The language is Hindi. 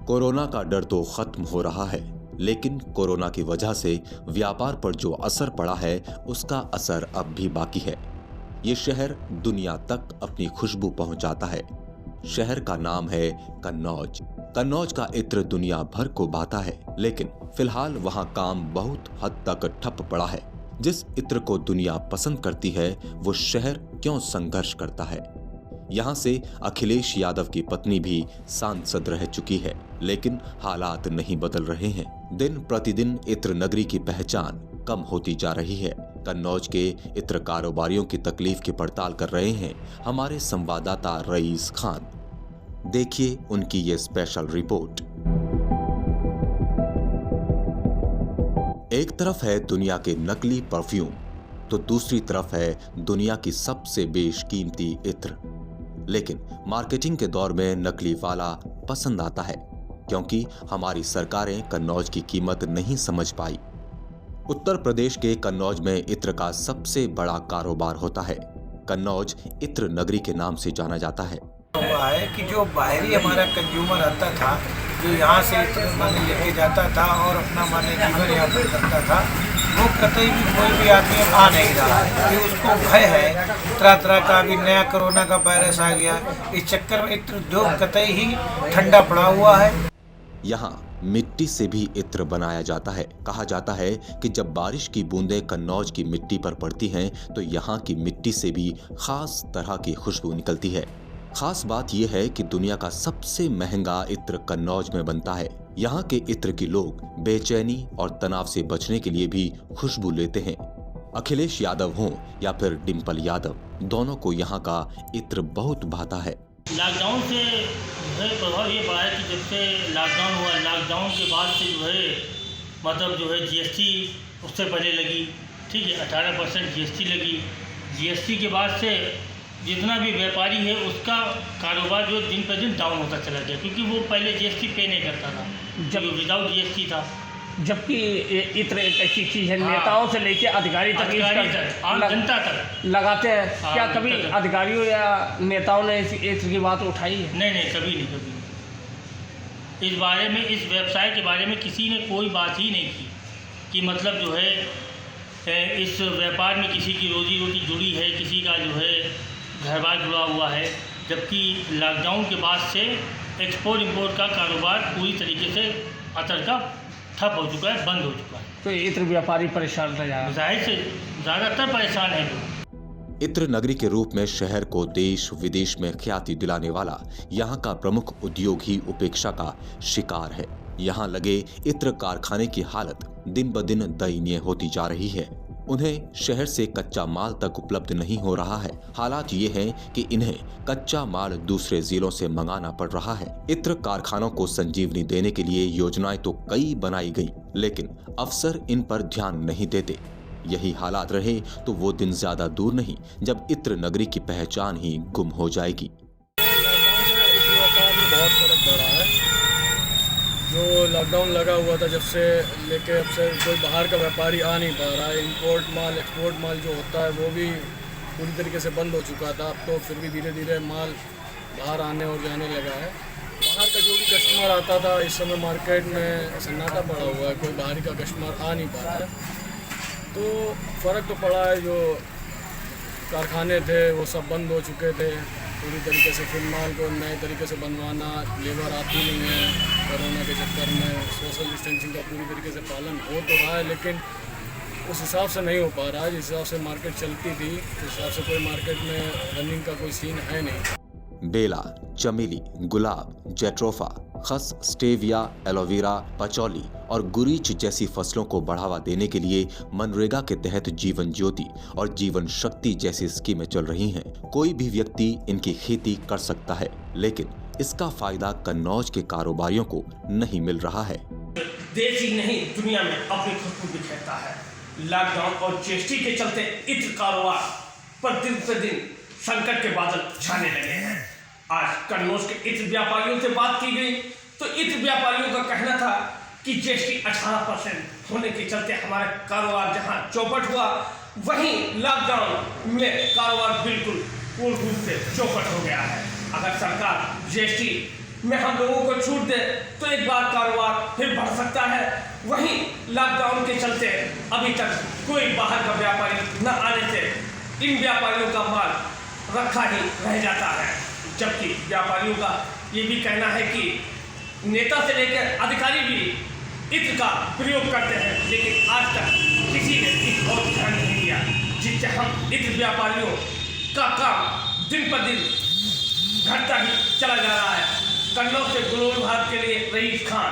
कोरोना का डर तो खत्म हो रहा है, लेकिन कोरोना की वजह से व्यापार पर जो असर पड़ा है उसका असर अब भी बाकी है। ये शहर दुनिया तक अपनी खुशबू पहुंचाता है। शहर का नाम है कन्नौज। कन्नौज का इत्र दुनिया भर को भाता है, लेकिन फिलहाल वहां काम बहुत हद तक ठप पड़ा है। जिस इत्र को दुनिया पसंद करती है वो शहर क्यों संघर्ष करता है। यहाँ से अखिलेश यादव की पत्नी भी सांसद रह चुकी है, लेकिन हालात नहीं बदल रहे हैं। दिन प्रतिदिन इत्र नगरी की पहचान कम होती जा रही है। कन्नौज के इत्र कारोबारियों की तकलीफ की पड़ताल कर रहे हैं हमारे संवाददाता रईस खान। देखिए उनकी ये स्पेशल रिपोर्ट। एक तरफ है दुनिया के नकली परफ्यूम, तो दूसरी तरफ है दुनिया की सबसे बेशकीमती इत्र। लेकिन मार्केटिंग के दौर में नकली वाला पसंद आता है, क्योंकि हमारी सरकारें कन्नौज की कीमत नहीं समझ पाई। उत्तर प्रदेश के कन्नौज में इत्र का सबसे बड़ा कारोबार होता है। कन्नौज इत्र नगरी के नाम से जाना जाता है। हुआ है कि जो बाहरी हमारा कंज्यूमर आता था, जो यहाँ से इत्र माने लेके जाता था और अपना माने जीवन यापन करता था, वो कतई भी कोई भी आदमी आ नहीं रहा है कि उसको भय है। तरह तरह का अभी नया कोरोना का वायरस आ गया, इस चक्कर में इत्र उद्योग कतई ही ठंडा पड़ा हुआ है। यहाँ मिट्टी से भी इत्र बनाया जाता है। कहा जाता है कि जब बारिश की बूंदें कन्नौज की मिट्टी पर पड़ती हैं तो यहाँ की मिट्टी से भी खास तरह की खुशबू निकलती है। खास बात यह है कि दुनिया का सबसे महंगा इत्र कन्नौज में बनता है। यहाँ के इत्र के लोग बेचैनी और तनाव से बचने के लिए भी खुशबू लेते हैं। अखिलेश यादव हों या फिर डिम्पल यादव, दोनों को यहाँ का इत्र बहुत भाता है। लॉकडाउन से जो है प्रभाव ये पड़ा है कि जब से लॉकडाउन हुआ, लॉकडाउन के बाद से जो है मतलब जो है जीएसटी उससे पहले लगी, ठीक है, 18% जीएसटी लगी। जीएसटी के बाद से जितना भी व्यापारी है उसका कारोबार जो दिन पर दिन डाउन होता चला गया, क्योंकि वो पहले जीएसटी पे नहीं करता था, जब विदाउट जीएसटी था। जबकि इत्र एक ऐसी चीज है, नेताओं से लेके अधिकारी तक आम जनता तक लगाते हैं। क्या कभी अधिकारियों या नेताओं ने इस इत्र की बात उठाई है? नहीं, कभी नहीं। इस बारे में, इस व्यवसाय के बारे में किसी ने कोई बात ही नहीं की कि मतलब जो है इस व्यापार में किसी की रोजी रोटी जुड़ी है, किसी का जो है घर बार जुड़ा हुआ है। जबकि लॉकडाउन के बाद से एक्सपोर्ट इंपोर्ट का कारोबार पूरी तरीके से अतर का ठप हो चुका है, बंद हो चुका है। तो इत्र व्यापारी परेशान रह जाए, जाहिर से ज़्यादातर परेशान है लोग। इत्र नगरी के रूप में शहर को देश विदेश में ख्याति दिलाने वाला यहाँ का प्रमुख उद्योग ही उपेक्षा का शिकार है। यहाँ लगे इत्र कारखाने की हालत दिन ब दिन दयनीय होती जा रही है। उन्हें शहर से कच्चा माल तक उपलब्ध नहीं हो रहा है। हालात ये हैं कि इन्हें कच्चा माल दूसरे जिलों से मंगाना पड़ रहा है। इत्र कारखानों को संजीवनी देने के लिए योजनाएं तो कई बनाई गई, लेकिन अफसर इन पर ध्यान नहीं देते। यही हालात रहे तो वो दिन ज्यादा दूर नहीं जब इत्र नगरी की पहचान ही गुम हो जाएगी। बहुत फर्क पड़ा है। जो लॉकडाउन लगा हुआ था जब से लेके अब से कोई बाहर का व्यापारी आ नहीं पा रहा है। इंपोर्ट माल एक्सपोर्ट माल जो होता है वो भी पूरी तरीके से बंद हो चुका था। अब तो फिर भी धीरे धीरे माल बाहर आने और जाने लगा है। बाहर का जो भी कस्टमर आता था, इस समय मार्केट में सन्नाटा पड़ा हुआ है, कोई बाहरी का कस्टमर आ नहीं पा रहा है। तो फ़र्क तो पड़ा है। जो कारखाने थे वो सब बंद हो चुके थे पूरी तरीके से। फिर माल को नए तरीके से बनवाना, लेबर आती नहीं है। कोरोना के चक्कर में सोशल डिस्टेंसिंग का पूरी तरीके से पालन हो तो रहा है, लेकिन उस हिसाब से नहीं हो पा रहा है जिस हिसाब से मार्केट चलती थी। उस हिसाब से कोई मार्केट में रनिंग का कोई सीन है नहीं। बेला, चमेली, गुलाब, जेट्रोफा, खस, स्टेविया, एलोवेरा, पचौली और गुरीच जैसी फसलों को बढ़ावा देने के लिए मनरेगा के तहत जीवन ज्योति और जीवन शक्ति जैसी स्कीमें चल रही हैं। कोई भी व्यक्ति इनकी खेती कर सकता है, लेकिन इसका फायदा कन्नौज के कारोबारियों को नहीं मिल रहा है। देश ही नहीं दुनिया में अपनी खुशबू बिखेरता है। लॉकडाउन और जीएसटी के चलते इत्र कारोबार पर दिन प्रतिदिन संकट के बादल छाने लगे हैं। आज कन्नौज के इत्र व्यापारियों से बात की गई तो इत्र व्यापारियों का कहना था कि जीएसटी 18% होने के चलते हमारा कारोबार जहां चौपट हुआ, वहीं लॉकडाउन में कारोबार बिल्कुल पूर्ण रूप से चौपट हो गया है। अगर सरकार जीएसटी में हम लोगों को छूट दे तो एक बार कारोबार फिर बढ़ सकता है। वहीं लॉकडाउन के चलते अभी तक कोई बाहर का व्यापारी न आने से इन व्यापारियों का माल रखा ही रह जाता है, जबकि व्यापारियों का ये भी कहना है कि नेता से लेकर अधिकारी भी इत्र का प्रयोग करते हैं, लेकिन आज तक किसी ने इस और ध्यान नहीं दिया, जिससे हम इत्र व्यापारियों का काम दिन पर दिन घटता ही चला जा रहा है। कन्नौज से ग्लोबल भारत के लिए रईस खान।